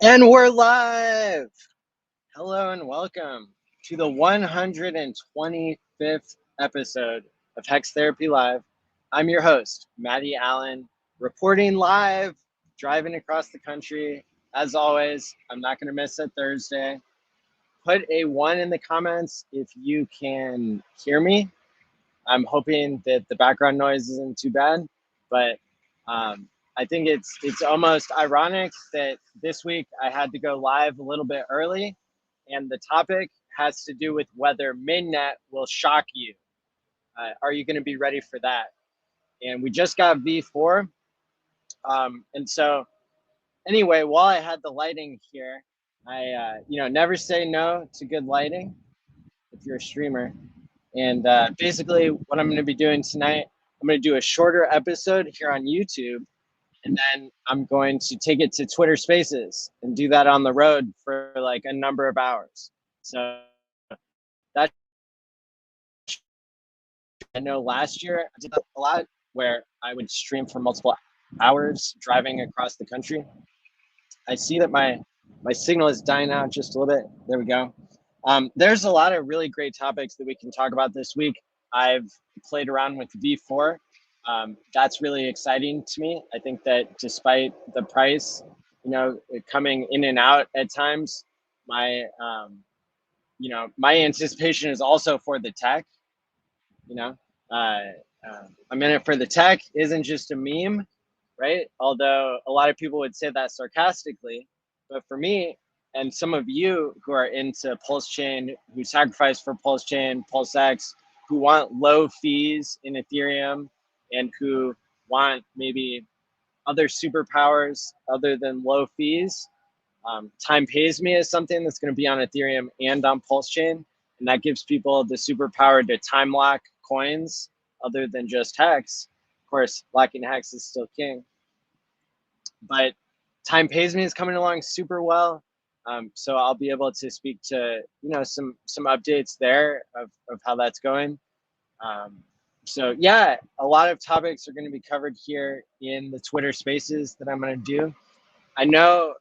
And we're live. Hello and welcome to the 125th episode of Hex Therapy Live. I'm your host, Maddie ALLin, reporting live, driving across the country. As always, I'm not going to miss a Thursday. Put a 1 in the comments if you can hear me. I'm hoping that the background noise isn't too bad, but I think it's almost ironic that this week I had to go live a little bit early, and the topic has to do with whether Mainnet will shock you. Are you going to be ready for that? And we just got V4, and so anyway, while I had the lighting here, I never say no to good lighting if you're a streamer. And basically, what I'm going to be doing tonight, I'm going to do a shorter episode here on YouTube, and then I'm going to take it to Twitter Spaces and do that on the road for like a number of hours. So that I know last year I did that a lot, where I would stream for multiple hours driving across the country. I see that my signal is dying out just a little bit. There we go. There's a lot of really great topics that we can talk about this week. I've played around with V4. That's really exciting to me. I think that despite the price, coming in and out at times, my my anticipation is also for the tech. I'm in it for the tech. Isn't just a meme, right? Although a lot of people would say that sarcastically, but for me and some of you who are into PulseChain, who sacrifice for PulseChain, PulseX, who want low fees in Ethereum, and who want maybe other superpowers other than low fees, time pays me is something that's going to be on Ethereum and on PulseChain, and that gives people the superpower to time lock coins other than just Hex. Of course, locking Hex is still king, but time pays me is coming along super well. So I'll be able to speak to some updates there of how that's going. So yeah, a lot of topics are going to be covered here in the Twitter Spaces that I'm going to do. I know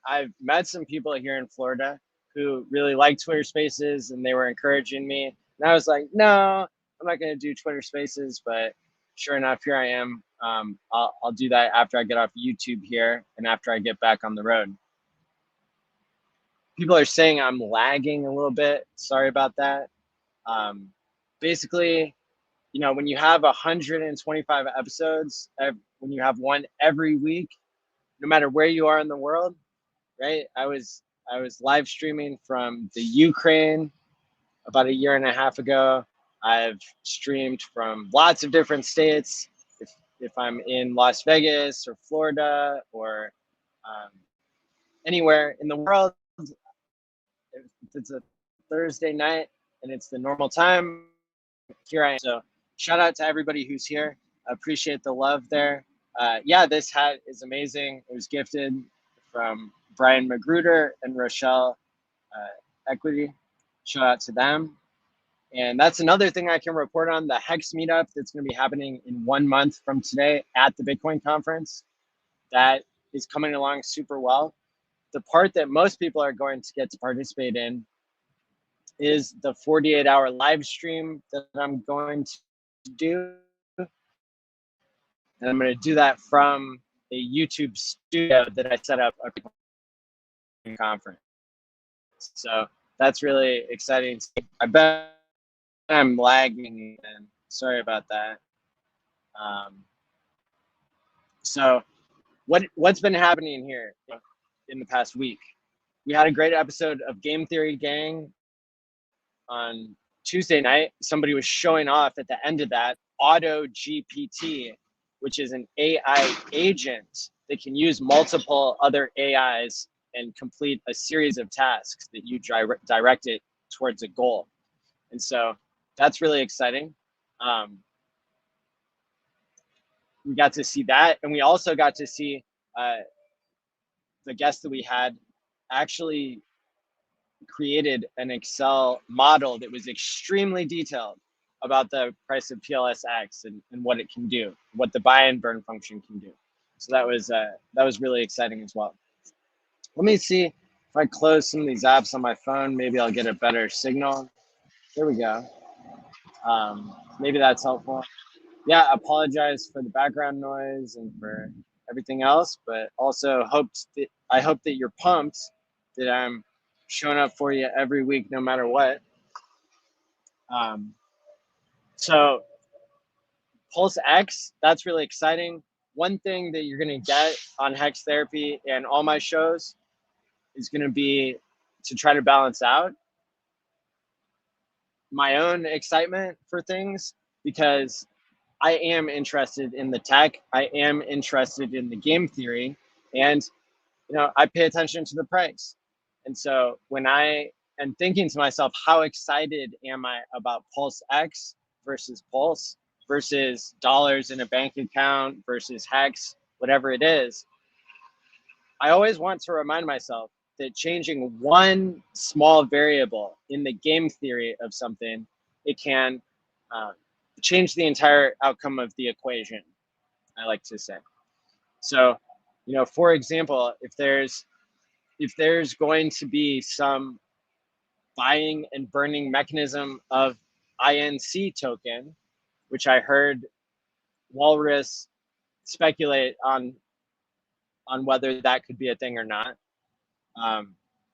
I've met some people here in Florida who really like Twitter Spaces, and they were encouraging me. And I was like, no, I'm not going to do Twitter Spaces. But sure enough, here I am. I'll do that after I get off YouTube here and after I get back on the road. People are saying I'm lagging a little bit. Sorry about that. Basically, when you have 125 episodes, when you have one every week, no matter where you are in the world, right? I was live streaming from the Ukraine about a year and a half ago. I've streamed from lots of different states. If I'm in Las Vegas or Florida or anywhere in the world, if it's a Thursday night and it's the normal time, here I am. So shout out to everybody who's here. I appreciate the love there. Yeah, this hat is amazing. It was gifted from Brian Magruder and Rochelle Equity. Shout out to them. And that's another thing I can report on, the Hex meetup that's going to be happening in 1 month from today at the Bitcoin conference. That is coming along super well. The part that most people are going to get to participate in is the 48-hour live stream that I'm going to do. And I'm going to do that from a YouTube studio that I set up at the conference. So that's really exciting. I bet I'm lagging again. Sorry about that. So what's been happening here in the past week? We had a great episode of Game Theory Gang on Tuesday night. Somebody was showing off at the end of that Auto GPT, which is an AI agent that can use multiple other AIs and complete a series of tasks that you direct it towards a goal. And so that's really exciting. We got to see that, and we also got to see the guest that we had actually created an Excel model that was extremely detailed about the price of PLSX and what it can do, what the buy and burn function can do. So that was really exciting as well. Let me see if I close some of these apps on my phone, maybe I'll get a better signal. There we go. Maybe that's helpful. Yeah, apologize for the background noise and for everything else, but also I hope that you're pumped that I'm showing up for you every week, no matter what. So Pulse X, that's really exciting. One thing that you're going to get on Hex Therapy and all my shows is going to be to try to balance out my own excitement for things, because I am interested in the tech. I am interested in the game theory, and I pay attention to the price. And so when I am thinking to myself, how excited am I about Pulse X versus Pulse versus dollars in a bank account versus Hex, whatever it is, I always want to remind myself that changing one small variable in the game theory of something, it can change the entire outcome of the equation, I like to say. So, for example, if there's going to be some buying and burning mechanism of INC token, which I heard Walrus speculate on whether that could be a thing or not.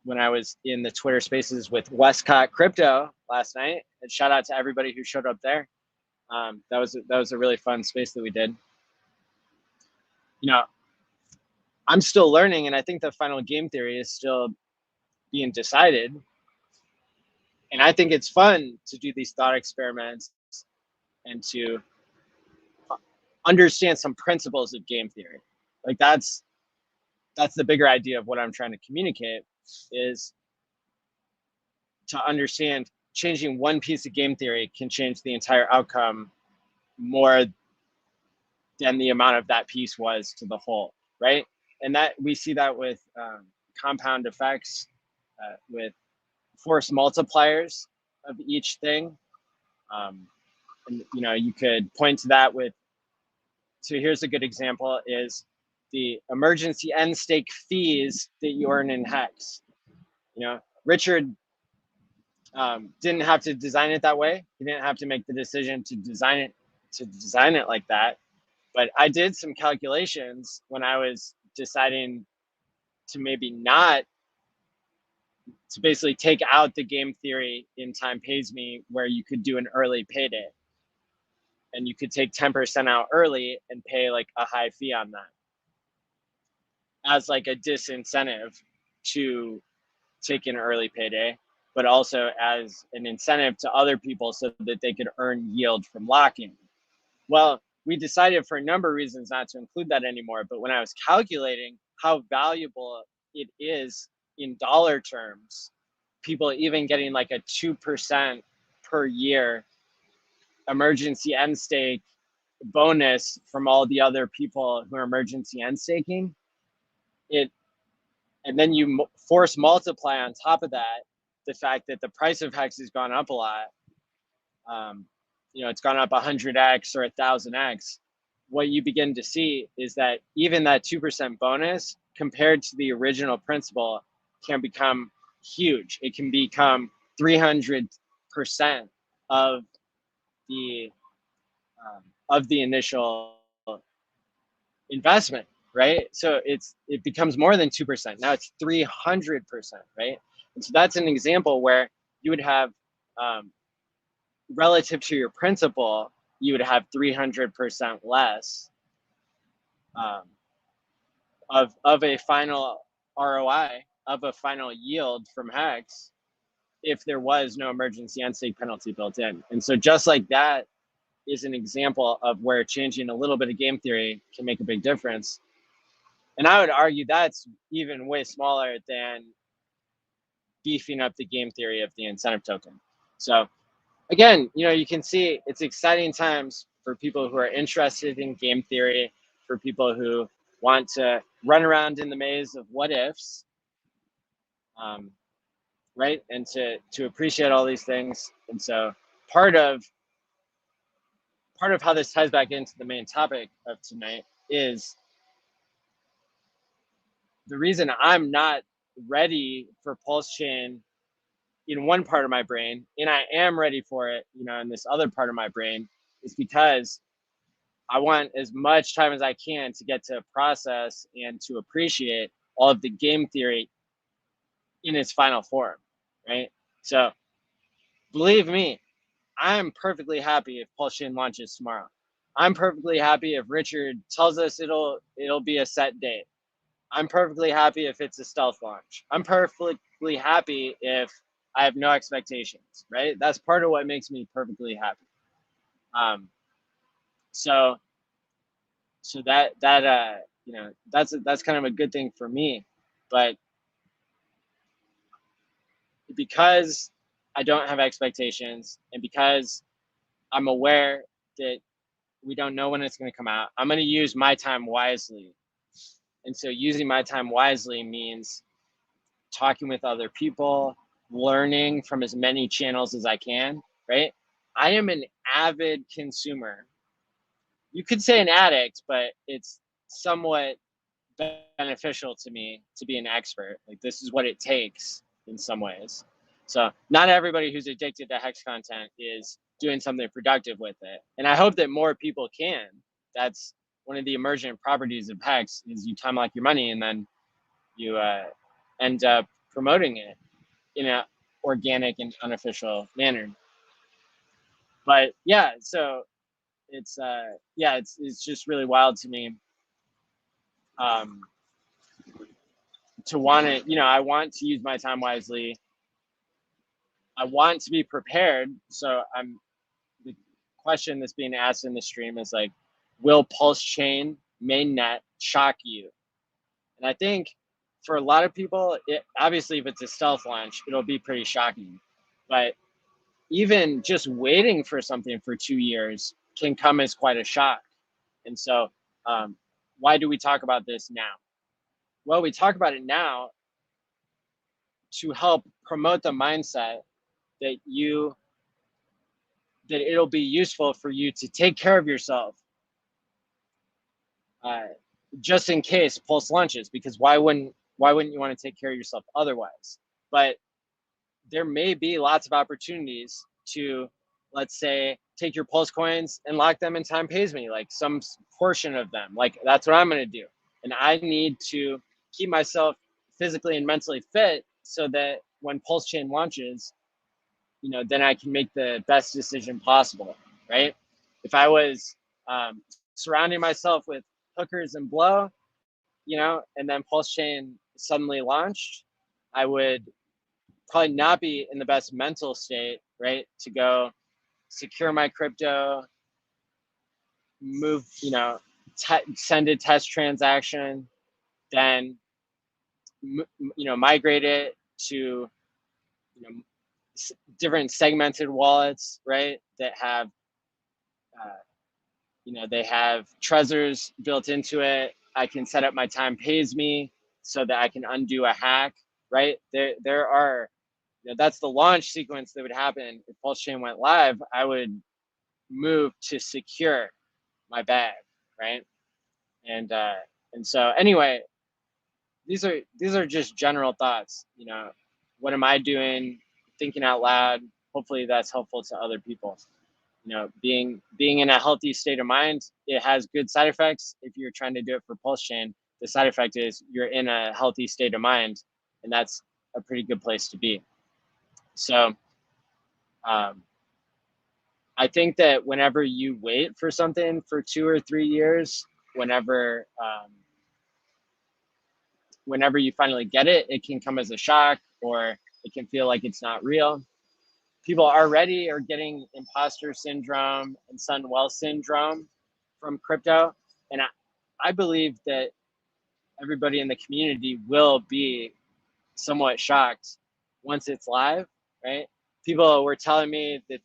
When I was in the Twitter Spaces with Westcott Crypto last night, and shout out to everybody who showed up there. That was a really fun space that we did. I'm still learning, and I think the final game theory is still being decided. And I think it's fun to do these thought experiments and to understand some principles of game theory. Like that's the bigger idea of what I'm trying to communicate, is to understand changing one piece of game theory can change the entire outcome more than the amount of that piece was to the whole, right? And that we see that with compound effects, with force multipliers of each thing. And you could point to that with, so here's a good example, is the emergency end stake fees that you earn in Hex. Richard didn't have to design it that way. He didn't have to make the decision to design it like that. But I did some calculations when I was deciding to maybe not, to basically take out the game theory in Time Pays Me, where you could do an early payday. And you could take 10% out early and pay like a high fee on that as like a disincentive to take an early payday, but also as an incentive to other people so that they could earn yield from locking. Well, we decided for a number of reasons not to include that anymore. But when I was calculating how valuable it is in dollar terms, people even getting like a 2% per year emergency end stake bonus from all the other people who are emergency end staking it, and then you force multiply on top of that the fact that the price of Hex has gone up a lot. It's gone up 100x or 1000x. What you begin to see is that even that 2% bonus compared to the original principal can become huge. It can become 300% of the initial investment, right? So it becomes more than 2%. Now it's 300%, right? And so that's an example where you would have, relative to your principal, you would have 300% less of a final ROI, of a final yield from Hex, if there was no emergency end stake penalty built in. And so just like that is an example of where changing a little bit of game theory can make a big difference. And I would argue that's even way smaller than beefing up the game theory of the incentive token. So again, you can see it's exciting times for people who are interested in game theory, for people who want to run around in the maze of what ifs, right? And to appreciate all these things. And so part of how this ties back into the main topic of tonight is the reason I'm not ready for PulseChain in one part of my brain, and I am ready for it, you know, in this other part of my brain, is because I want as much time as I can to get to process and to appreciate all of the game theory in its final form, right? So believe me, I'm perfectly happy if PulseChain launches tomorrow. I'm perfectly happy if Richard tells us it'll be a set date. I'm perfectly happy if it's a stealth launch. I'm perfectly happy if I have no expectations, right? That's part of what makes me perfectly happy. So that you know, that's kind of a good thing for me. But because I don't have expectations, and because I'm aware that we don't know when it's going to come out, I'm going to use my time wisely. And so using my time wisely means talking with other people, learning from as many channels as I can, right? I am an avid consumer. You could say an addict, but it's somewhat beneficial to me to be an expert. Like, this is what it takes in some ways. So not everybody who's addicted to Hex content is doing something productive with it. And I hope that more people can. That's one of the emergent properties of Hex, is you time lock your money and then you end up promoting it in an organic and unofficial manner. But yeah, so it's it's just really wild to me, to want to, you know, I want to use my time wisely. I want to be prepared. So the question that's being asked in the stream is like, will PulseChain Mainnet shock you? And I think for a lot of people, obviously if it's a stealth launch, it'll be pretty shocking. But even just waiting for something for 2 years can come as quite a shock. And so why do we talk about this now? Well, we talk about it now to help promote the mindset that it'll be useful for you to take care of yourself, just in case Pulse launches, because why wouldn't you want to take care of yourself otherwise? But there may be lots of opportunities to, let's say, take your Pulse coins and lock them in Time Pays Me, like some portion of them. Like, that's what I'm going to do. And I need to keep myself physically and mentally fit so that when PulseChain launches, you know, then I can make the best decision possible, right? If I was surrounding myself with hookers and blow, you know, and then PulseChain suddenly launched, I would probably not be in the best mental state, right, to go secure my crypto, move, you know, send a test transaction, then, you know, migrate it to, you know, different segmented wallets, right, that have, you know, they have Trezors built into it. I can set up my Time Pays Me so that I can undo a hack, right? There are, you know, that's the launch sequence that would happen if PulseChain went live. I would move to secure my bag, right? And so anyway, these are just general thoughts. You know, what am I doing? Thinking out loud. Hopefully that's helpful to other people. You know, being in a healthy state of mind, it has good side effects. If you're trying to do it for PulseChain, the side effect is you're in a healthy state of mind, and that's a pretty good place to be. So I think that whenever you wait for something for 2 or 3 years, whenever you finally get it, it can come as a shock, or it can feel like it's not real. People already are getting imposter syndrome and sudden wealth syndrome from crypto. And I believe that everybody in the community will be somewhat shocked once it's live, right? People were telling me that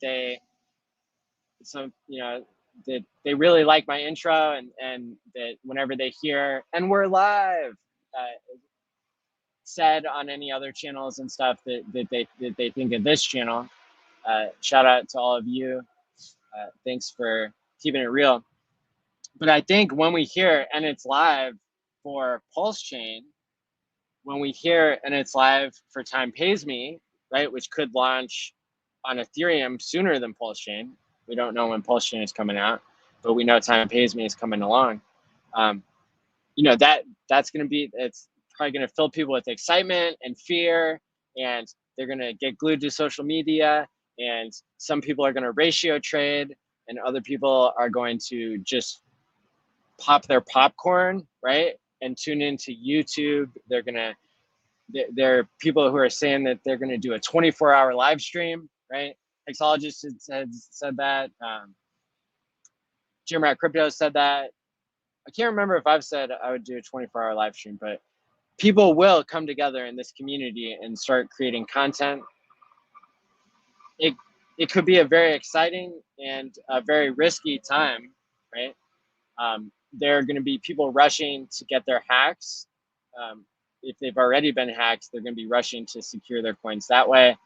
that they really like my intro, and that whenever they hear "and we're live" said on any other channels and stuff, that they think of this channel. Shout out to all of you. Thanks for keeping it real. But I think when we hear "and it's live" for PulseChain, when we hear and it's live for Time Pays Me, right, which could launch on Ethereum sooner than PulseChain. We don't know when PulseChain is coming out, but we know Time Pays Me is coming along. You know, that's going to be, it's probably going to fill people with excitement and fear, and they're going to get glued to social media, and some people are going to ratio trade, and other people are going to just pop their popcorn, right, and tune into YouTube. There are people who are saying that they're going to do a 24-hour live stream, right? Hexologist had said that. Jim Rat Crypto said that. I can't remember if I've said I would do a 24-hour live stream, but people will come together in this community and start creating content. It could be a very exciting and a very risky time, right? There are going to be people rushing to get their hacks. If they've already been hacked, they're going to be rushing to secure their coins that way.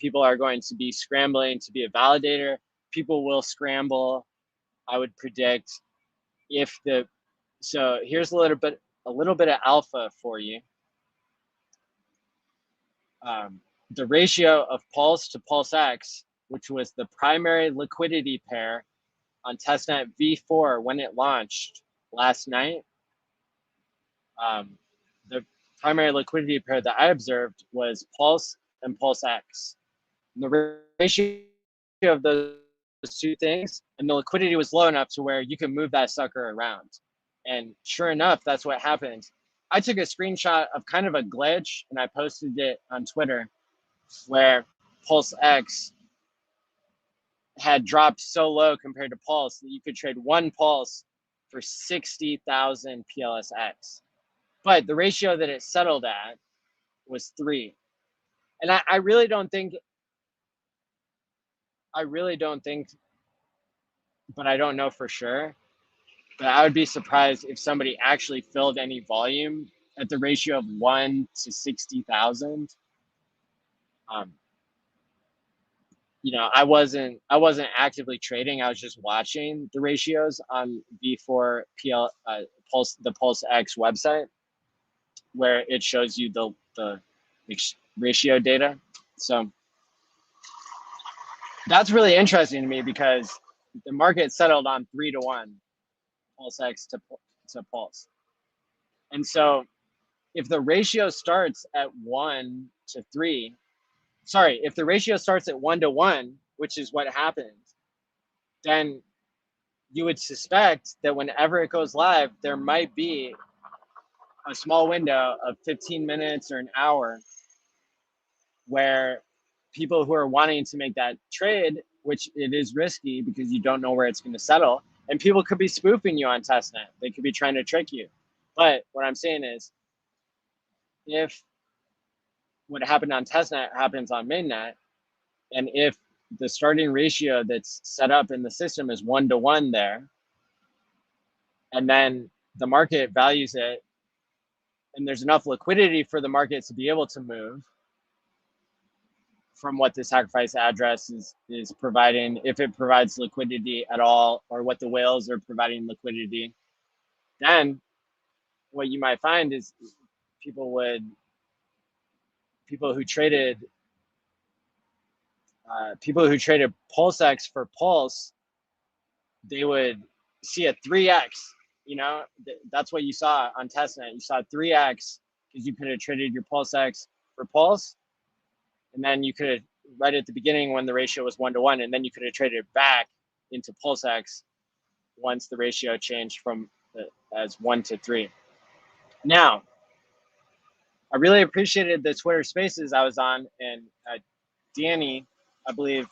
People are going to be scrambling to be a validator. People will scramble, I would predict, so here's a little bit of alpha for you. The ratio of Pulse to PulseX, which was the primary liquidity pair on testnet V4 when it launched last night, the primary liquidity pair that I observed was Pulse and PulseX. And the ratio of those two things, and the liquidity was low enough to where you could move that sucker around. And sure enough, that's what happened. I took a screenshot of kind of a glitch and I posted it on Twitter where PulseX had dropped so low compared to Pulse that you could trade one Pulse for 60,000 PLSX. But the ratio that it settled at was 3. And I really don't think, but I don't know for sure. But I would be surprised if somebody actually filled any volume at the ratio of 1 to 60,000. You know, I wasn't actively trading. I was just watching the ratios on V4 Pulse, the PulseX website, where it shows you the ratio data. So that's really interesting to me because the market settled on 3-to-1 PulseX to Pulse. And so if the ratio starts at 1 to 3, if the ratio starts at 1-to-1, which is what happened, then you would suspect that whenever it goes live, there might be a small window of 15 minutes or an hour where people who are wanting to make that trade, which it is risky because you don't know where it's going to settle, and people could be spoofing you on testnet. They could be trying to trick you. But what I'm saying is, if what happened on testnet happens on mainnet, and if the starting ratio that's set up in the system is 1-to-1 there, and then the market values it, and there's enough liquidity for the market to be able to move from what the sacrifice address is providing, if it provides liquidity at all, or what the whales are providing liquidity, then what you might find is people who traded PulseX for Pulse, they would see a 3x. You know, that's what you saw on testnet. You saw 3x because you could have traded your PulseX for Pulse, and then you could have, right at the beginning when the ratio was 1-to-1, and then you could have traded it back into PulseX once the ratio changed from as 1 to 3. Now, I really appreciated the Twitter Spaces I was on, and Danny, I believe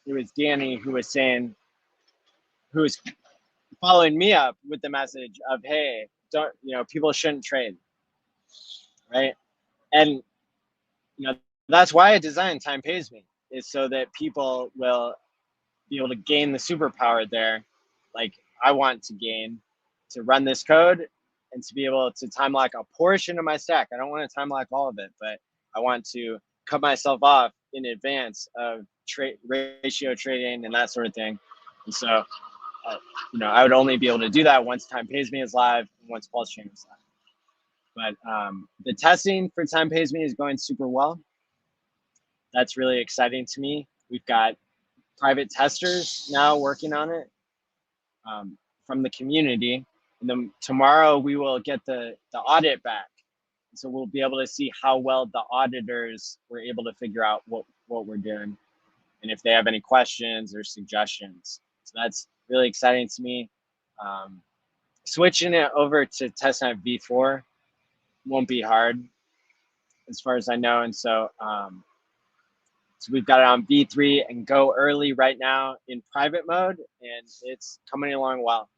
it was Danny who was following me up with the message of, hey, people shouldn't trade, right? And that's why I designed Time Pays Me, is so that people will be able to gain the superpower there, like I want to gain, to run this code and to be able to time lock a portion of my stack. I don't want to time lock all of it, but I want to cut myself off in advance of ratio trading and that sort of thing. And so, I would only be able to do that once Time Pays Me is live and once PulseChain is live. But the testing for Time Pays Me is going super well. That's really exciting to me. We've got private testers now working on it from the community. And then tomorrow we will get the audit back. So we'll be able to see how well the auditors were able to figure out what we're doing and if they have any questions or suggestions. So that's really exciting to me. Switching it over to testnet V4 won't be hard as far as I know. And so, so we've got it on V3 and go early right now in private mode, and it's coming along well.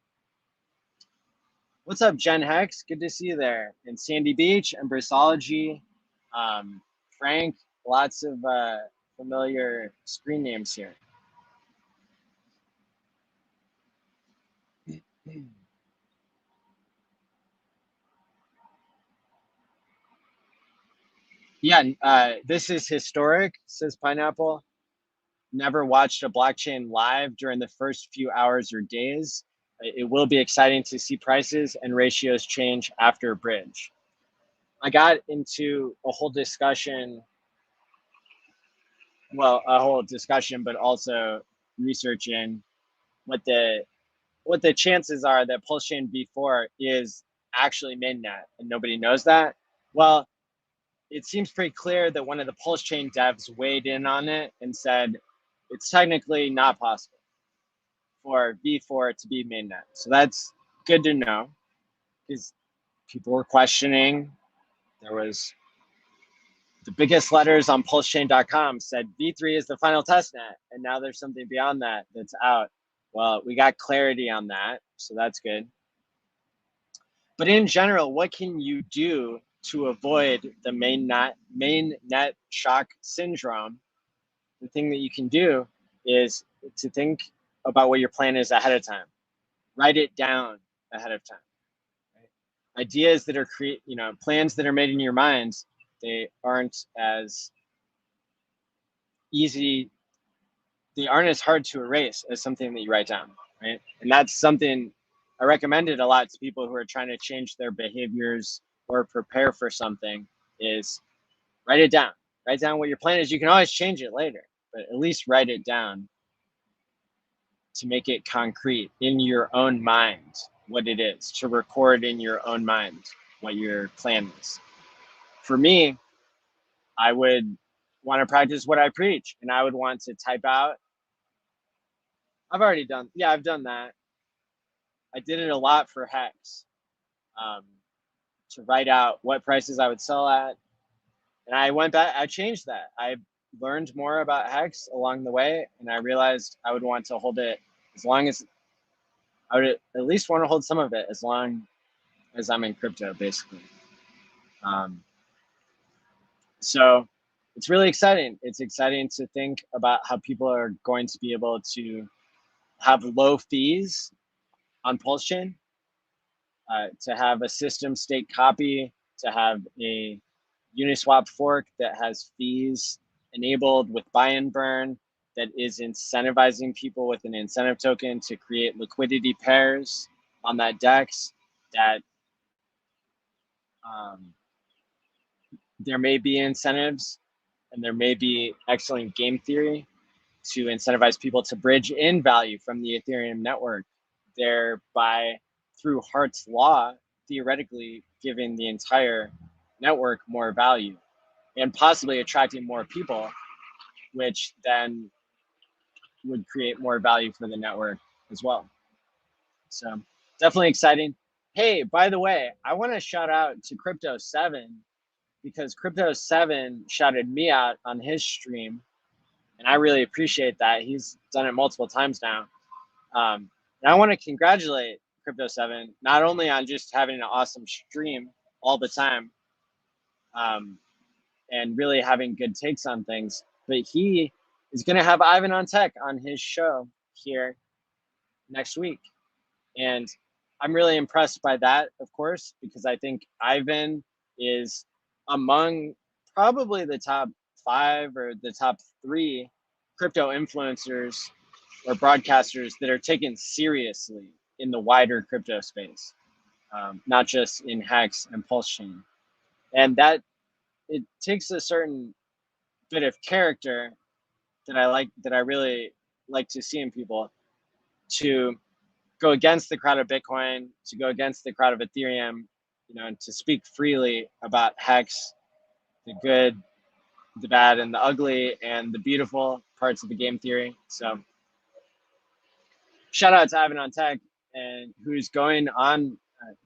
What's up, Jen Hex? Good to see you there. And Sandy Beach and Bristology, Frank, lots of familiar screen names here. Yeah, this is historic, says Pineapple. Never watched a blockchain live during the first few hours or days. It will be exciting to see prices and ratios change after a bridge. I got into a whole discussion, but also researching what the chances are that PulseChain V4 is actually mainnet, and nobody knows that. Well, it seems pretty clear that one of the PulseChain devs weighed in on it and said it's technically not possible for V4 to be mainnet. So that's good to know, because people were questioning. There was the biggest letters on PulseChain.com said V3 is the final testnet, and now there's something beyond that that's out. Well, we got clarity on that, so that's good. But in general, what can you do to avoid the mainnet shock syndrome? The thing that you can do is to think about what your plan is ahead of time. Write it down ahead of time. Right? Ideas that are plans that are made in your mind, they aren't as easy. They aren't as hard to erase as something that you write down, right? And that's something I recommended a lot to people who are trying to change their behaviors or prepare for something, is write it down. Write down what your plan is. You can always change it later, but at least write it down to make it concrete in your own mind what it is, to record in your own mind what your plan is. For me, I would want to practice what I preach, and I would want to type out. I've done that. I did it a lot for Hex, to write out what prices I would sell at. And I went back, I changed that. I learned more about Hex along the way, and I realized I would want to hold it as long as, I would at least want to hold some of it as long as I'm in crypto, basically. So it's really exciting. It's exciting to think about how people are going to be able to have low fees on PulseChain, to have a system state copy, to have a Uniswap fork that has fees enabled with buy and burn, that is incentivizing people with an incentive token to create liquidity pairs on that DEX, that there may be incentives and there may be excellent game theory to incentivize people to bridge in value from the Ethereum network, thereby, through Hart's law, theoretically giving the entire network more value and possibly attracting more people, which then would create more value for the network as well. So definitely exciting. Hey, by the way, I want to shout out to Crypto7, because Crypto7 shouted me out on his stream, and I really appreciate that. He's done it multiple times now. And I want to congratulate Crypto7, not only on just having an awesome stream all the time, and really having good takes on things, but he is going to have Ivan on Tech on his show here next week. And I'm really impressed by that, of course, because I think Ivan is among probably the top 5 or the top 3 crypto influencers or broadcasters that are taken seriously in the wider crypto space. not just in Hex and PulseChain. And that it takes a certain bit of character that I really like to see in people, to go against the crowd of Bitcoin, to go against the crowd of Ethereum, and to speak freely about Hex, the good, the bad, and the ugly, and the beautiful parts of the game theory. So shout out to Ivan on Tech, and who's going on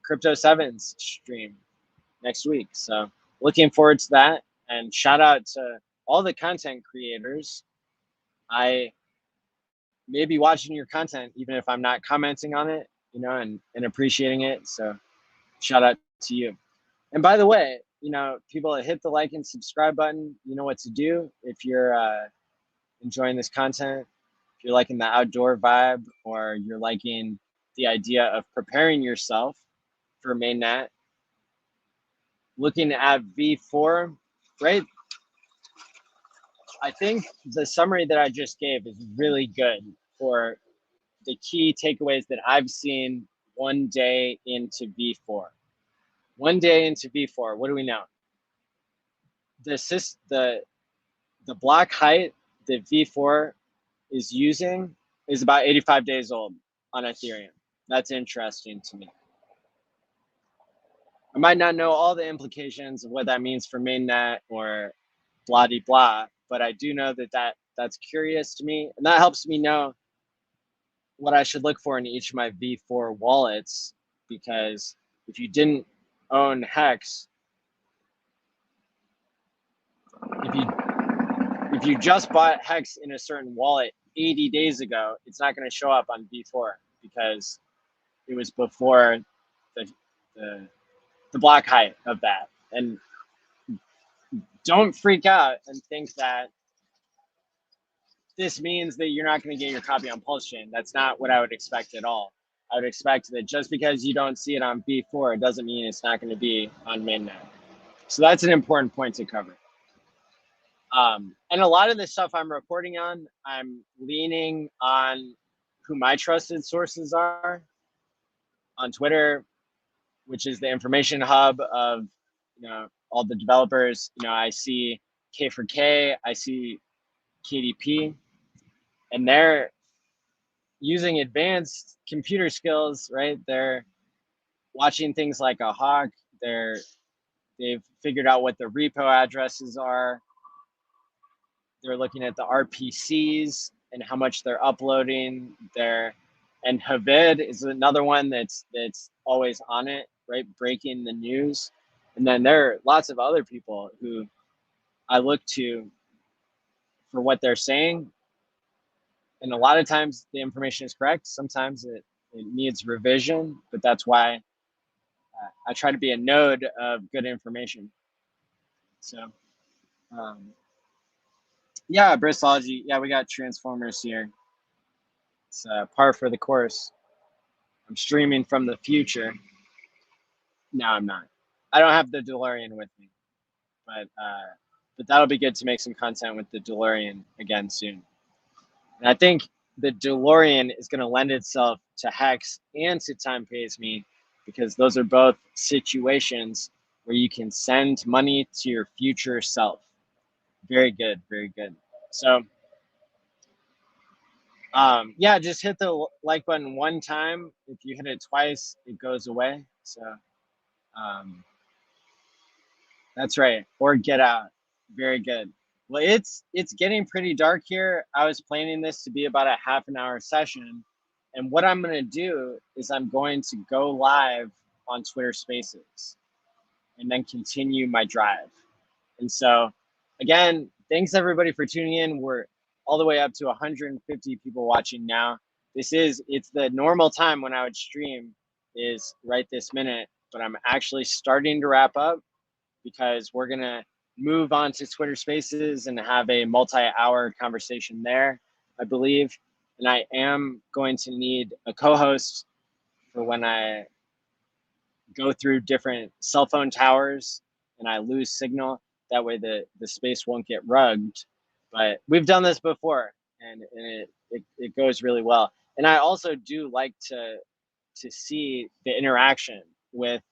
Crypto 7's stream next week. So looking forward to that. And shout out to all the content creators. I may be watching your content, even if I'm not commenting on it, and appreciating it. So shout out to you. And by the way, people that hit the like and subscribe button, you know what to do. If you're enjoying this content, if you're liking the outdoor vibe, or you're liking the idea of preparing yourself for Mainnet, looking at V4, right? I think the summary that I just gave is really good for the key takeaways that I've seen one day into V4. One day into V4, what do we know? The block height that V4 is using is about 85 days old on Ethereum. That's interesting to me. I might not know all the implications of what that means for Mainnet or blah de blah, but I do know that's curious to me, and that helps me know what I should look for in each of my V4 wallets. Because if you didn't own Hex, if you just bought Hex in a certain wallet 80 days ago, it's not going to show up on V4 because it was before the block height of that. And don't freak out and think that this means that you're not going to get your copy on PulseChain. That's not what I would expect at all. I would expect that just because you don't see it on V4, it doesn't mean it's not going to be on Mainnet. So that's an important point to cover. And a lot of the stuff I'm reporting on, I'm leaning on who my trusted sources are. On Twitter, which is the information hub of all the developers. I see K4K, I see KDP, and they're using advanced computer skills, right? They're watching things like a hawk. They've figured out what the repo addresses are. They're looking at the RPCs and how much they're uploading. And Havid is another one that's always on it, right? Breaking the news. And then there are lots of other people who I look to for what they're saying. And a lot of times the information is correct. Sometimes it needs revision, but that's why I try to be a node of good information. So, yeah, Bristology. Yeah, we got Transformers here. It's par for the course. I'm streaming from the future. No, I'm not. I don't have the DeLorean with me, but that'll be good to make some content with the DeLorean again soon. And I think the DeLorean is going to lend itself to Hex and to Time Pays Me, because those are both situations where you can send money to your future self. Very good, very good. So, yeah, just hit the like button one time. If you hit it twice, it goes away. So, that's right. Or get out. Very good. Well, it's getting pretty dark here. I was planning this to be about a half an hour session. And what I'm going to do is I'm going to go live on Twitter Spaces and then continue my drive. And so, again, thanks everybody for tuning in. We're all the way up to 150 people watching now. It's the normal time when I would stream is right this minute, but I'm actually starting to wrap up because we're going to move on to Twitter Spaces and have a multi-hour conversation there, I believe. And I am going to need a co-host for when I go through different cell phone towers and I lose signal. That way the space won't get rugged. But we've done this before, and it goes really well. And I also do like to see the interaction with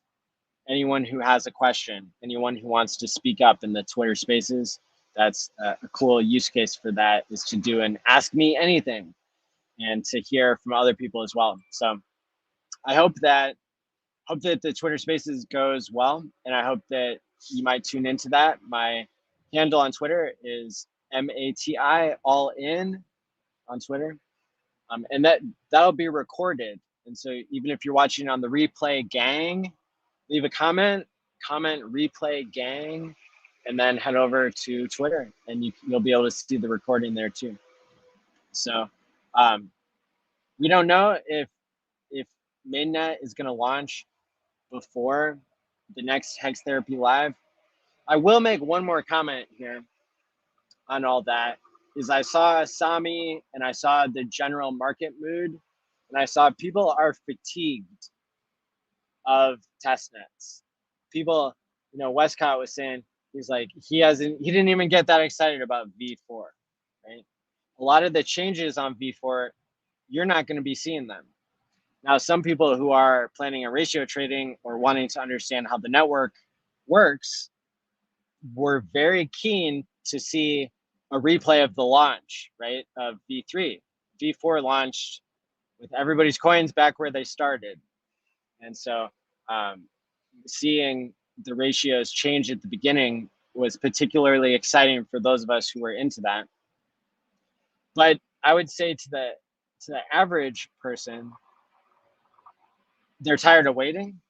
anyone who has a question, anyone who wants to speak up in the Twitter spaces. That's a cool use case for that, is to do an ask me anything and to hear from other people as well. So I hope that the Twitter spaces goes well, and I hope that you might tune into that. My handle on Twitter is MATI ALLin on Twitter. And that'll be recorded. And so even if you're watching on the replay gang, leave a comment replay gang, and then head over to Twitter, and you'll be able to see the recording there too. So we don't know if Mainnet is going to launch before the next HexTherapy.live. I will make one more comment here on all that, is I saw Sami and I saw the general market mood, and I saw people are fatigued of testnets. People, Westcott was saying, he's like, he didn't even get that excited about V4, right? A lot of the changes on V4, you're not going to be seeing them. Now, some people who are planning on ratio trading or wanting to understand how the network works were very keen to see a replay of the launch, right, of V3. V4 launched with everybody's coins back where they started. And so seeing the ratios change at the beginning was particularly exciting for those of us who were into that. But I would say to the average person, they're tired of waiting.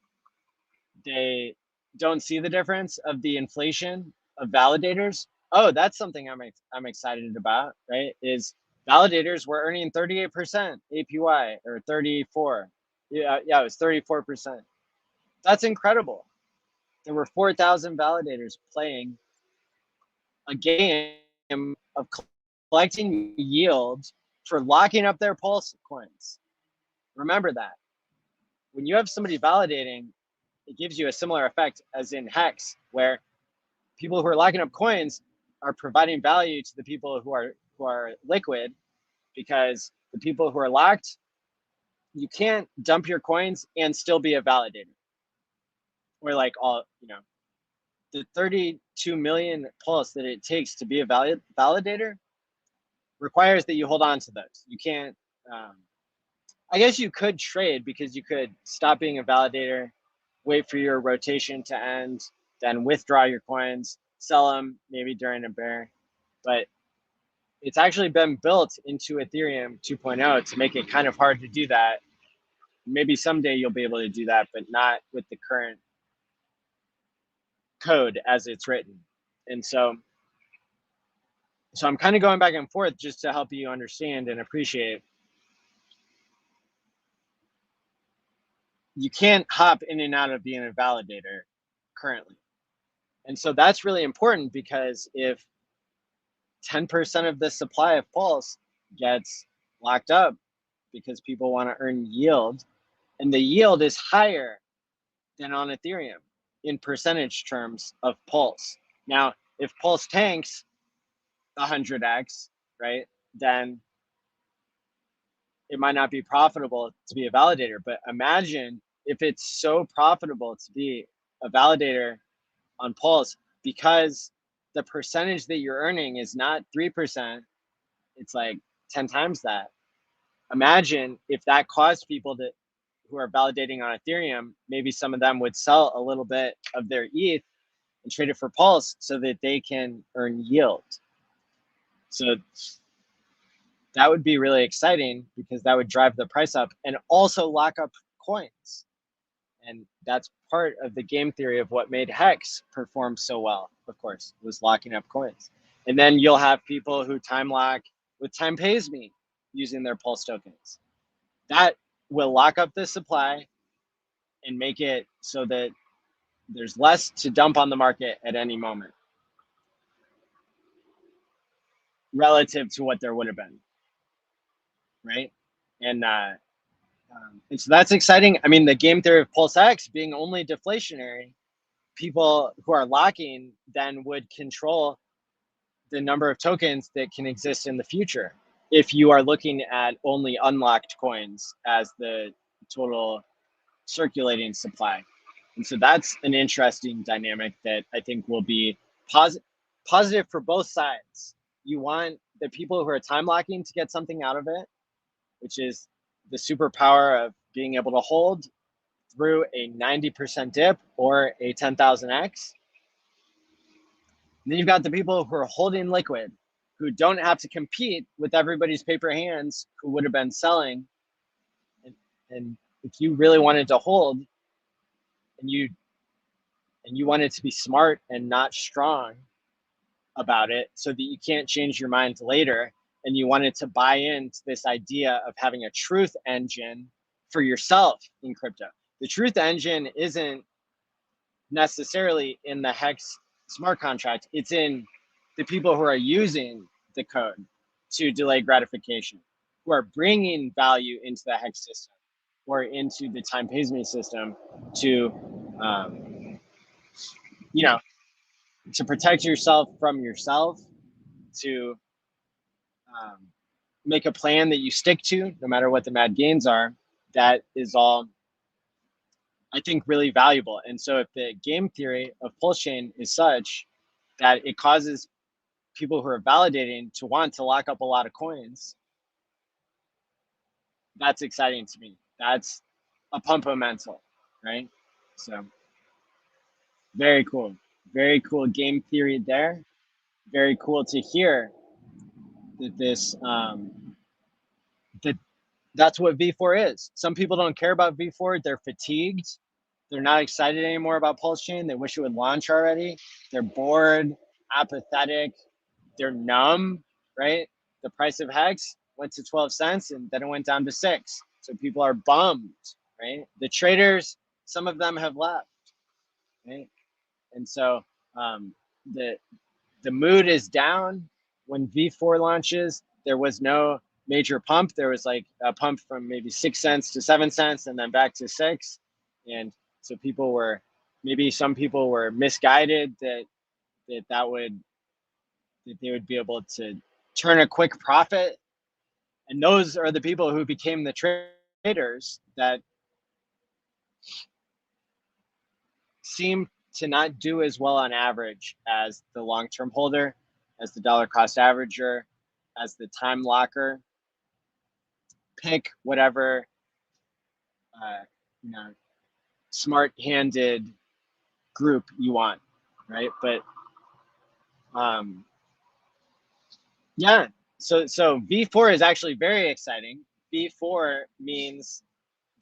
They don't see the difference of the inflation of validators. Oh, that's something I'm excited about, right? Is validators were earning 38% APY or 34. Yeah, it was 34%. That's incredible. There were 4,000 validators playing a game of collecting yield for locking up their Pulse coins. Remember that. When you have somebody validating, it gives you a similar effect as in Hex, where people who are locking up coins are providing value to the people who are liquid, because the people who are locked, you can't dump your coins and still be a validator. Or like the 32 million Pulse that it takes to be a validator requires that you hold on to those. You can't, I guess you could trade, because you could stop being a validator, wait for your rotation to end, then withdraw your coins, sell them maybe during a bear. But it's actually been built into Ethereum 2.0 to make it kind of hard to do that. Maybe someday you'll be able to do that, but not with the current code as it's written. And so I'm kind of going back and forth just to help you understand and appreciate. You can't hop in and out of being a validator currently. And so that's really important, because if 10% of the supply of Pulse gets locked up because people want to earn yield, and the yield is higher than on Ethereum in percentage terms of Pulse. Now, if Pulse tanks 100x, right, then it might not be profitable to be a validator. But imagine if it's so profitable to be a validator on Pulse, because the percentage that you're earning is not 3%, it's like 10 times that. Imagine if that caused people who are validating on Ethereum, maybe some of them would sell a little bit of their ETH and trade it for Pulse so that they can earn yield. So that would be really exciting, because that would drive the price up and also lock up coins. And that's part of the game theory of what made Hex perform so well, of course, was locking up coins. And then you'll have people who time lock with Time Pays Me using their Pulse tokens. That will lock up the supply and make it so that there's less to dump on the market at any moment relative to what there would have been, right? And so that's exciting. I mean, the game theory of Pulse X being only deflationary, people who are locking then would control the number of tokens that can exist in the future, if you are looking at only unlocked coins as the total circulating supply. And so that's an interesting dynamic that I think will be positive for both sides. You want the people who are time locking to get something out of it, which is the superpower of being able to hold through a 90% dip or a 10,000x. And then you've got the people who are holding liquid, who don't have to compete with everybody's paper hands who would have been selling. And if you really wanted to hold and you wanted to be smart and not strong about it so that you can't change your mind later, and you wanted to buy into this idea of having a truth engine for yourself in crypto. The truth engine isn't necessarily in the Hex smart contract. It's in the people who are using the code to delay gratification, who are bringing value into the Hex system or into the time pays me system to, you know, to protect yourself from yourself, to make a plan that you stick to, no matter what the mad gains are. That is all, I think, really valuable. And so if the game theory of PulseChain is such that it causes people who are validating to want to lock up a lot of coins, that's exciting to me. That's a pump of mental, right? So very cool. Very cool game theory there. Very cool to hear that this that's what V4 is. Some people don't care about V4. They're fatigued. They're not excited anymore about PulseChain. They wish it would launch already. They're bored, apathetic. They're numb, right? The price of Hex went to 12 cents and then it went down to 6. So people are bummed, right? The traders, some of them have left, right? And so the mood is down. When V4 launches, there was no major pump. There was like a pump from maybe 6 cents to 7 cents and then back to 6. And so people were, maybe some people were misguided that they would be able to turn a quick profit. And those are the people who became the traders that seem to not do as well on average as the long-term holder, as the dollar cost averager, as the time locker. Pick whatever smart-handed group you want, right? But yeah, so V4 is actually very exciting. V4 means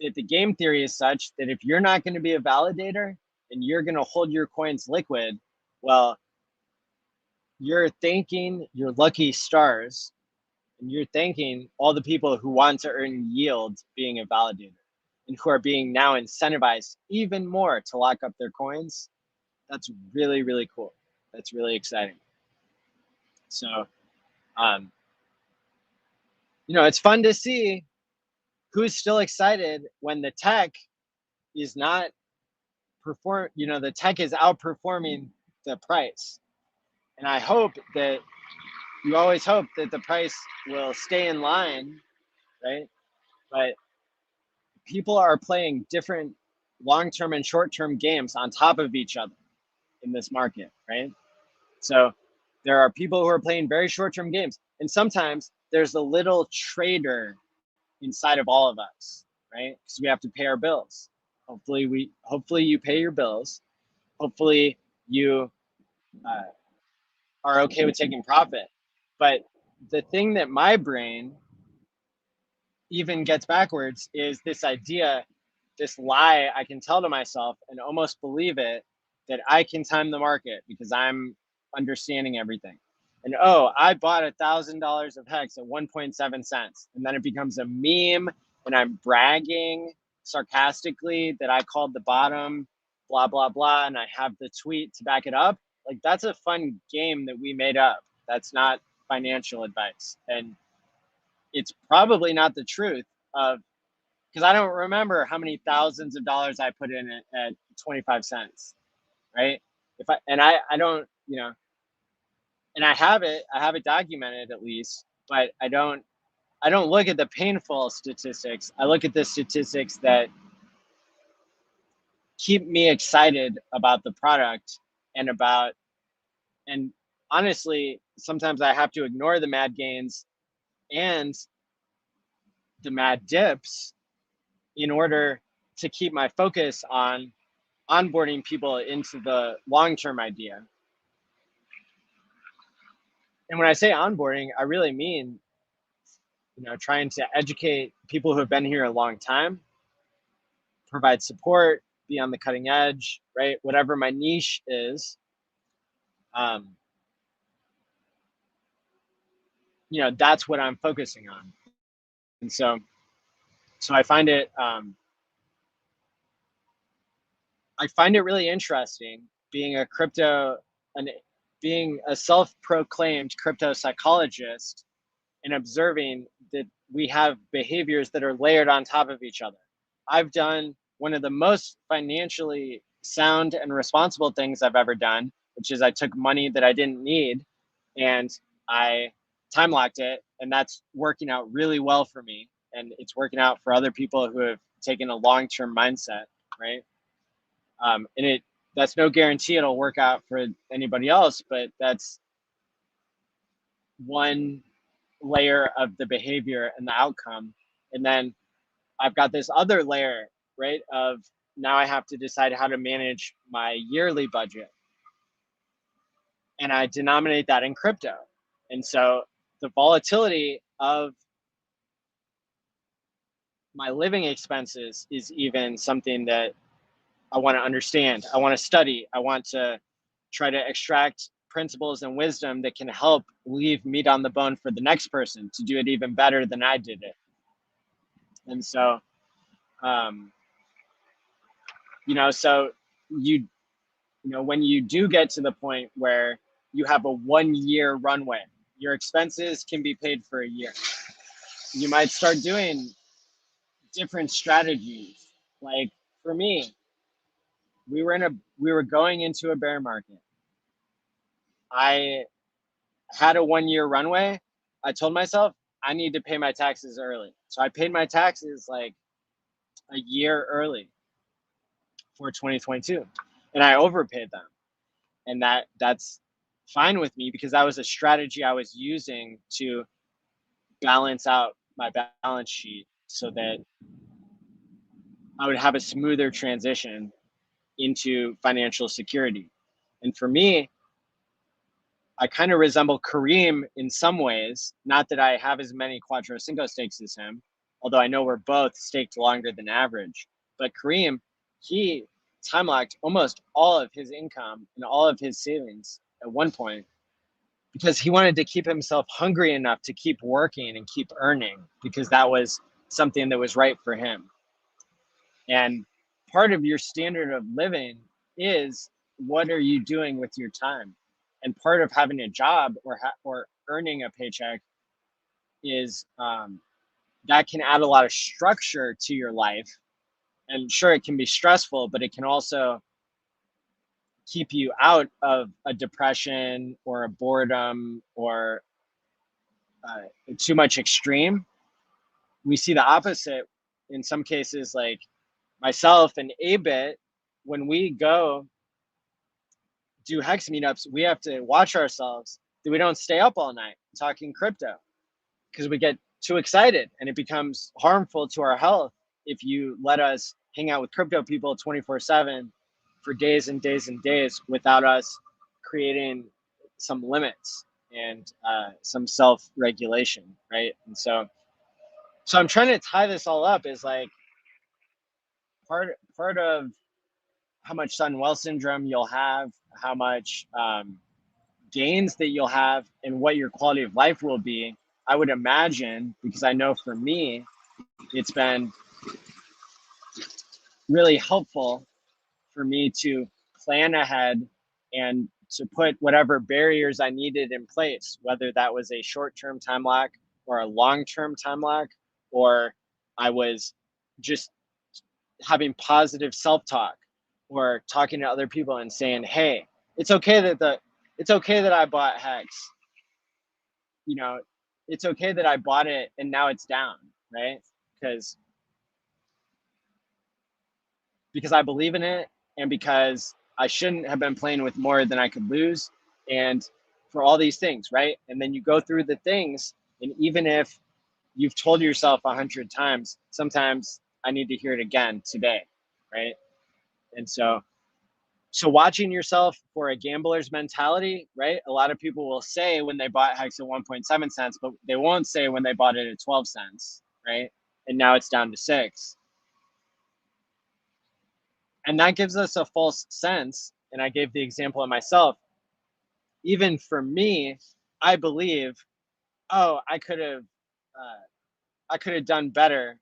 that the game theory is such that if you're not going to be a validator and you're going to hold your coins liquid, well, you're thanking your lucky stars and you're thanking all the people who want to earn yield being a validator and who are being now incentivized even more to lock up their coins. That's really, really cool. That's really exciting. So, it's fun to see who's still excited when the tech is not the tech is outperforming the price. And I hope that you always hope that the price will stay in line, right? But people are playing different long-term and short-term games on top of each other in this market, right? So there are people who are playing very short-term games. And sometimes there's a little trader inside of all of us, right? Because we have to pay our bills. Hopefully you pay your bills. Hopefully you are okay with taking profit. But the thing that my brain even gets backwards is this idea, this lie I can tell to myself and almost believe it, that I can time the market because I'm understanding everything. And I bought $1,000 of Hex at 1.7 cents. And then it becomes a meme and I'm bragging sarcastically that I called the bottom, blah, blah, blah. And I have the tweet to back it up. Like, that's a fun game that we made up. That's not financial advice. And it's probably not the truth of, because I don't remember how many thousands of dollars I put in it at 25 cents, right? I don't, and I have it documented at least, but I don't look at the painful statistics. I look at the statistics that keep me excited about the product and honestly, sometimes I have to ignore the mad gains and the mad dips in order to keep my focus on onboarding people into the long-term idea. And when I say onboarding, I really mean, trying to educate people who have been here a long time, provide support, be on the cutting edge, right? Whatever my niche is, that's what I'm focusing on. And so I find it really interesting being being a self-proclaimed crypto psychologist and observing that we have behaviors that are layered on top of each other. I've done one of the most financially sound and responsible things I've ever done, which is I took money that I didn't need and I time locked it, and that's working out really well for me. And it's working out for other people who have taken a long-term mindset, right? And that's no guarantee it'll work out for anybody else, but that's one layer of the behavior and the outcome. And then I've got this other layer, right, of now I have to decide how to manage my yearly budget. And I denominate that in crypto. And so the volatility of my living expenses is even something that I want to understand. I want to study. I want to try to extract principles and wisdom that can help leave meat on the bone for the next person to do it even better than I did it. And so, so when you do get to the point where you have a 1 year runway, your expenses can be paid for a year. You might start doing different strategies. Like for me, we were going into a bear market. I had a 1 year runway. I told myself I need to pay my taxes early. So I paid my taxes like a year early for 2022, and I overpaid them. And that's fine with me because that was a strategy I was using to balance out my balance sheet so that I would have a smoother transition into financial security. And for me, I kind of resemble Kareem in some ways. Not that I have as many Quattro Cinco stakes as him, although I know we're both staked longer than average. But Kareem, he time locked almost all of his income and all of his savings at one point because he wanted to keep himself hungry enough to keep working and keep earning because that was something that was right for him. And part of your standard of living is what are you doing with your time? And part of having a job or earning a paycheck is that can add a lot of structure to your life. And sure, it can be stressful, but it can also keep you out of a depression or a boredom or too much extreme. We see the opposite in some cases, like myself and Abit, when we go do hex meetups, we have to watch ourselves that we don't stay up all night talking crypto because we get too excited and it becomes harmful to our health if you let us hang out with crypto people 24/7 for days and days and days without us creating some limits and some self-regulation, right? And so I'm trying to tie this all up is like part of how much sudden wealth syndrome you'll have, how much gains that you'll have, and what your quality of life will be. I would imagine, because I know for me, it's been really helpful for me to plan ahead and to put whatever barriers I needed in place, whether that was a short-term time lock or a long-term time lock, or I was just having positive self-talk or talking to other people and saying, hey, it's okay that I bought Hex. It's okay that I bought it and now it's down, right? Because because I believe in it and because I shouldn't have been playing with more than I could lose, and for all these things, right? And then you go through the things, and even if you've told yourself 100 times, sometimes I need to hear it again today, right? And so watching yourself for a gambler's mentality, right? A lot of people will say when they bought Hex at 1.7 cents, but they won't say when they bought it at 12 cents, right? And now it's down to 6. And that gives us a false sense. And I gave the example of myself. Even for me, I believe, oh, I could have done better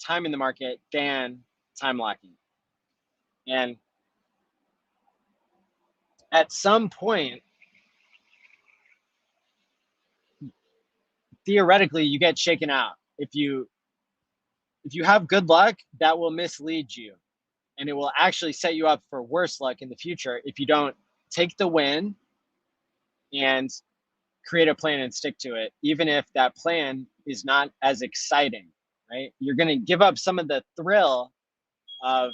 timing the market than time locking. And at some point, theoretically, you get shaken out. If you have good luck, that will mislead you, and it will actually set you up for worse luck in the future if you don't take the win and create a plan and stick to it, even if that plan is not as exciting, right? You're going to give up some of the thrill of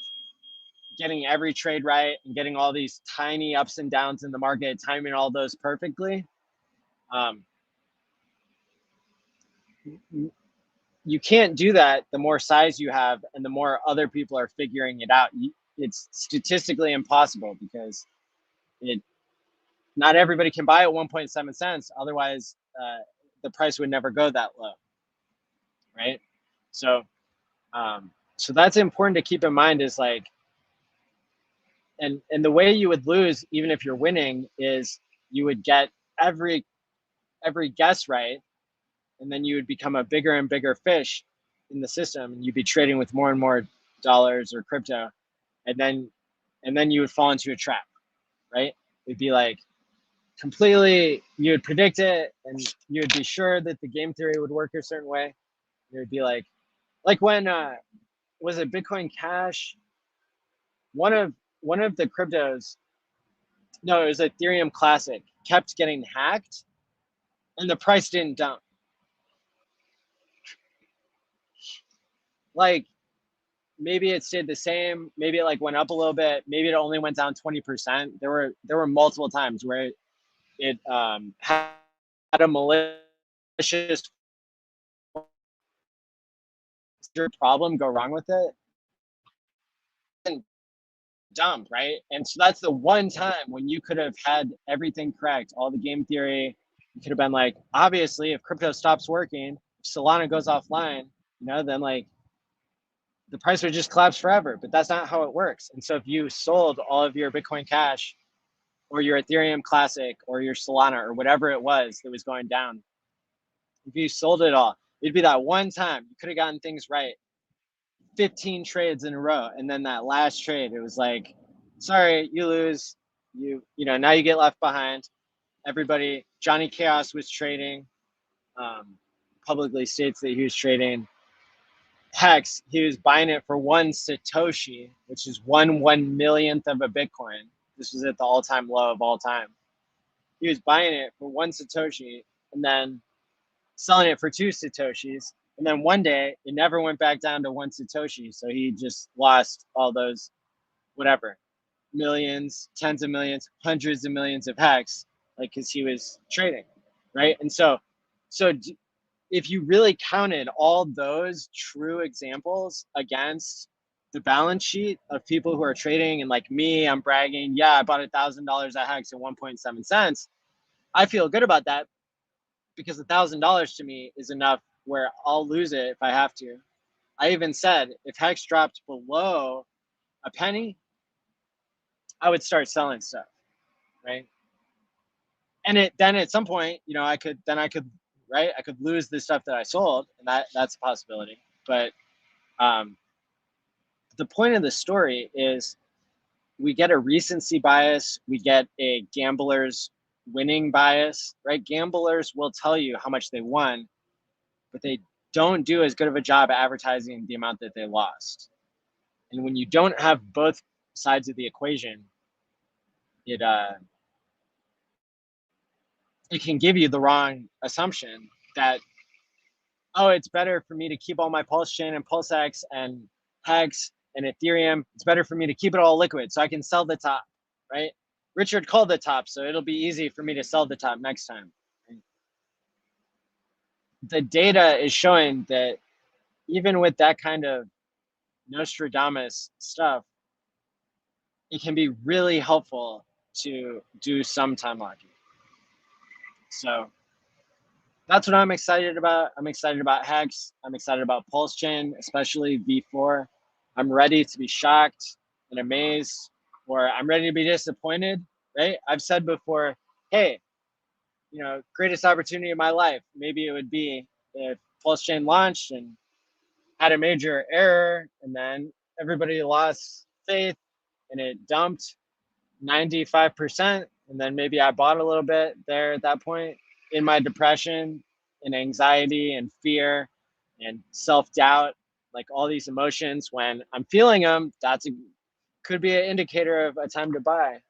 getting every trade right and getting all these tiny ups and downs in the market, timing all those perfectly. You can't do that the more size you have and the more other people are figuring it out. It's statistically impossible because not everybody can buy at 1.7 cents. Otherwise, the price would never go that low, right? So that's important to keep in mind, is like, and the way you would lose, even if you're winning, is you would get every guess right, and then you would become a bigger and bigger fish in the system, and you'd be trading with more and more dollars or crypto, and then you would fall into a trap, right? It'd be like completely, you would predict it, and you would be sure that the game theory would work a certain way. It would be like when was it Bitcoin Cash? One of the cryptos, no, it was Ethereum Classic, kept getting hacked, and the price didn't dump. Like, maybe it stayed the same, maybe it like went up a little bit, maybe it only went down 20%. There were multiple times where it had a malicious problem go wrong with it and dump, right? And so that's the one time when you could have had everything correct, all the game theory. You could have been like, obviously, if crypto stops working, if Solana goes offline, then like the price would just collapse forever. But that's not how it works. And so if you sold all of your Bitcoin Cash or your Ethereum Classic or your Solana or whatever it was that was going down, if you sold it all, it'd be that one time you could have gotten things right 15 trades in a row, and then that last trade, it was like, sorry, you lose. Now you get left behind. Everybody, Johnny Chaos was trading, publicly states that he was trading Hex. He was buying it for 1 Satoshi, which is 1/1,000,000th of a Bitcoin. This was at the all-time low of all time. He was buying it for 1 Satoshi and then selling it for 2 Satoshis. And then one day it never went back down to 1 Satoshi. So he just lost all those, whatever, millions, tens of millions, hundreds of millions of Hex, like, because he was trading, right? And so if you really counted all those true examples against the balance sheet of people who are trading, and like me, I'm bragging, yeah, I bought $1,000 at Hex at 1.7 cents. I feel good about that because $1,000 to me is enough where I'll lose it if I have to. I even said if Hex dropped below a penny, I would start selling stuff, right? And then at some point, I could lose the stuff that I sold, and that's a possibility. But the point of the story is we get a recency bias, we get a gambler's winning bias, right? Gamblers will tell you how much they won, but they don't do as good of a job advertising the amount that they lost. And when you don't have both sides of the equation, it can give you the wrong assumption that, oh, it's better for me to keep all my PulseChain and PulseX and Hex and Ethereum, it's better for me to keep it all liquid so I can sell the top, right? Richard called the top, so it'll be easy for me to sell the top next time. Right? The data is showing that even with that kind of Nostradamus stuff, it can be really helpful to do some time locking. So that's what I'm excited about. I'm excited about Hex. I'm excited about PulseChain, especially V4. I'm ready to be shocked and amazed, or I'm ready to be disappointed, right? I've said before, hey, you know, greatest opportunity of my life. Maybe it would be if PulseChain launched and had a major error, and then everybody lost faith and it dumped 95%. And then maybe I bought a little bit there at that point in my depression and anxiety and fear and self-doubt, like all these emotions. When I'm feeling them, could be an indicator of a time to buy.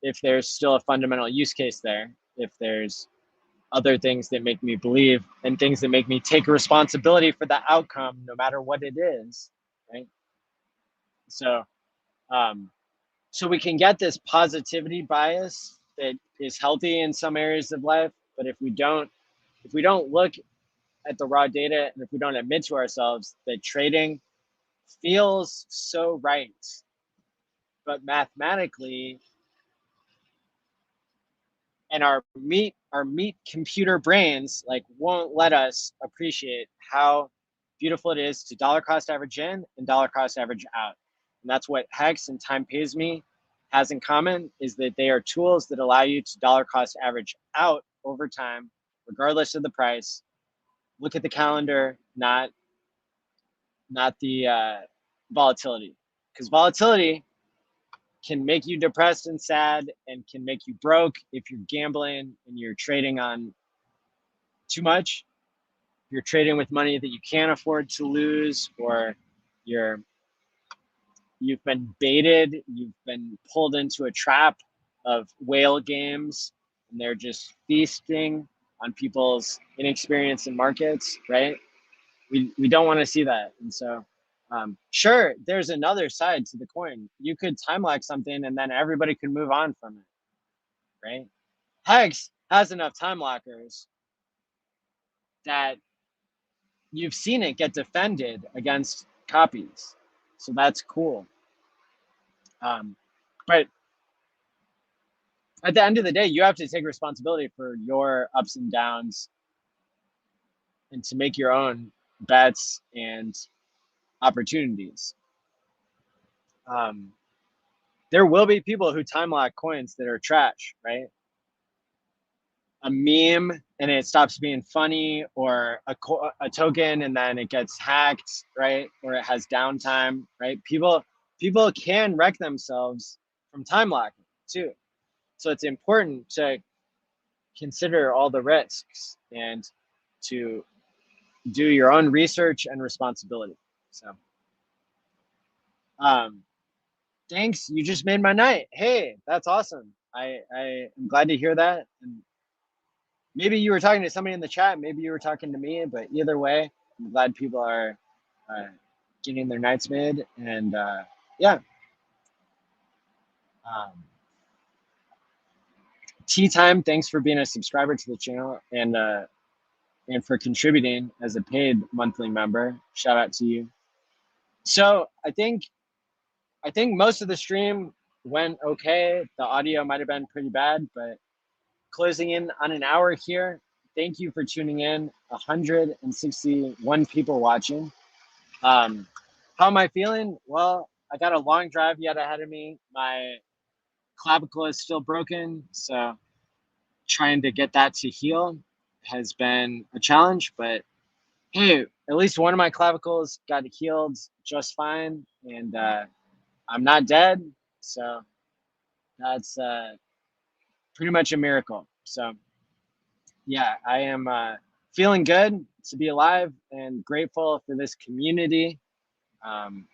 If there's still a fundamental use case there, if there's other things that make me believe and things that make me take responsibility for the outcome, no matter what it is, right? So, so we can get this positivity bias that is healthy in some areas of life, but if we don't look at the raw data, and if we don't admit to ourselves that trading feels so right, but mathematically, and our meat computer brains like won't let us appreciate how beautiful it is to dollar cost average in and dollar cost average out. And that's what Hex and Time Pays Me has in common, is that they are tools that allow you to dollar cost average out over time, regardless of the price. Look at the calendar, not the volatility, because volatility can make you depressed and sad and can make you broke if you're gambling and you're trading on too much. You're trading with money that you can't afford to lose, or you've been baited, you've been pulled into a trap of whale games, and they're just feasting on people's inexperience in markets, right? We don't want to see that. And so sure, there's another side to the coin. You could time lock something and then everybody could move on from it, right? Hex has enough time lockers that you've seen it get defended against copies. So that's cool. But at the end of the day, you have to take responsibility for your ups and downs and to make your own bets and opportunities. There will be people who time lock coins that are trash, right? A meme and it stops being funny, or a token and then it gets hacked, right? Or it has downtime, right? People can wreck themselves from time locking too. So it's important to consider all the risks and to do your own research and responsibility. So thanks, you just made my night. Hey, that's awesome. I am glad to hear that. And maybe you were talking to somebody in the chat, maybe you were talking to me, but either way, I'm glad people are getting their nights made. And yeah. Tea Time, thanks for being a subscriber to the channel and for contributing as a paid monthly member. Shout out to you. So I think most of the stream went okay. The audio might have been pretty bad, but closing in on an hour here. Thank you for tuning in. 161 people watching. How am I feeling? Well, I got a long drive yet ahead of me. My clavicle is still broken, so trying to get that to heal has been a challenge, but hey, at least one of my clavicles got healed just fine, and I'm not dead, so that's pretty much a miracle. So yeah, I am feeling good to be alive and grateful for this community, and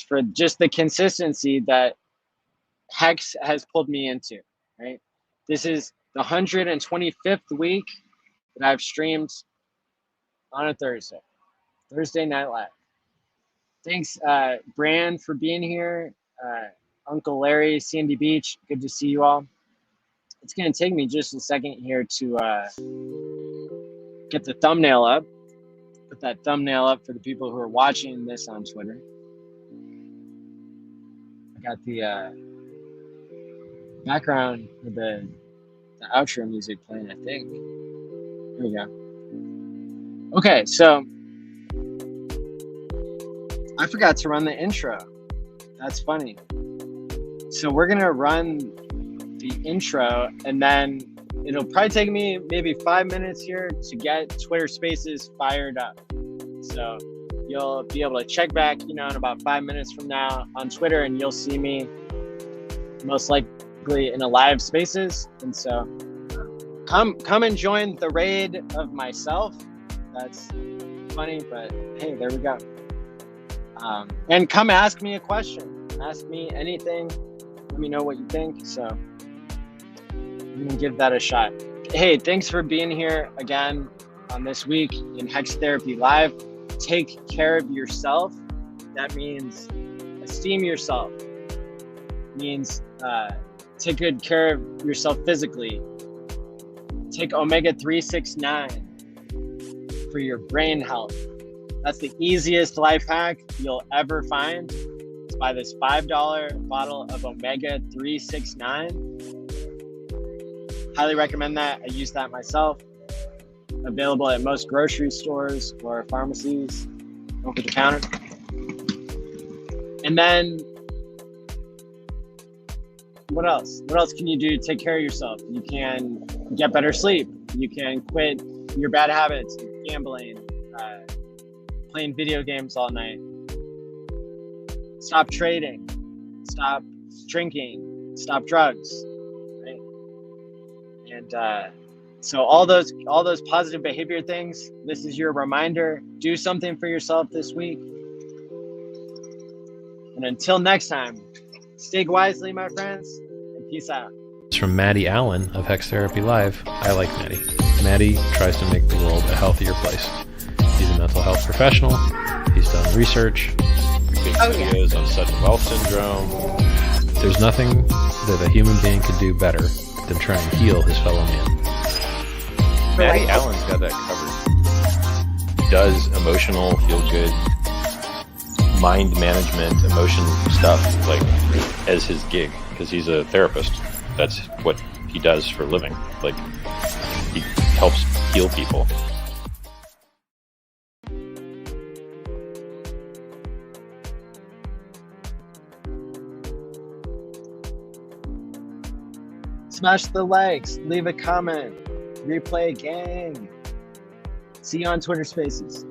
for just the consistency that Hex has pulled me into, right? This is the 125th week that I've streamed on a Thursday Night Live. Thanks, Bran, for being here. Uncle Larry, Sandy Beach, good to see you all. It's going to take me just a second here to get the thumbnail up. Put that thumbnail up for the people who are watching this on Twitter. I got the background with the outro music playing, I think. There we go. Okay, so I forgot to run the intro. That's funny. So we're going to run the intro, and then it'll probably take me maybe 5 minutes here to get Twitter Spaces fired up. So you'll be able to check back, in about 5 minutes from now on Twitter, and you'll see me most likely in a live Spaces. And so come and join the raid of myself. That's funny, but hey, there we go. And come ask me a question. Ask me anything. Let me know what you think. So I'm gonna give that a shot. Hey, thanks for being here again on this week in Hex Therapy Live. Take care of yourself. That means esteem yourself. It means take good care of yourself physically. Take omega 369 for your brain health. That's the easiest life hack you'll ever find. It's buy this $5 bottle of omega 369. Highly recommend that. I use that myself. Available at most grocery stores or pharmacies over the counter. And then what else? What else can you do to take care of yourself? You can get better sleep. You can quit your bad habits, gambling, playing video games all night. Stop trading. Stop drinking. Stop drugs. Right? And so all those positive behavior things, this is your reminder. Do something for yourself this week. And until next time, stay wisely, my friends, and peace out. It's from ALLin of HexTherapy.live. I like Maddie. Maddie tries to make the world a healthier place. He's a mental health professional. He's done research. Big videos on sudden wealth syndrome. There's nothing that a human being could do better than try and heal his fellow man. ALLin's got that covered. He does emotional, feel-good, mind management, emotion stuff, like, as his gig, because he's a therapist. That's what he does for a living. Like, he helps heal people. Smash the likes, leave a comment, replay gang. See you on Twitter Spaces.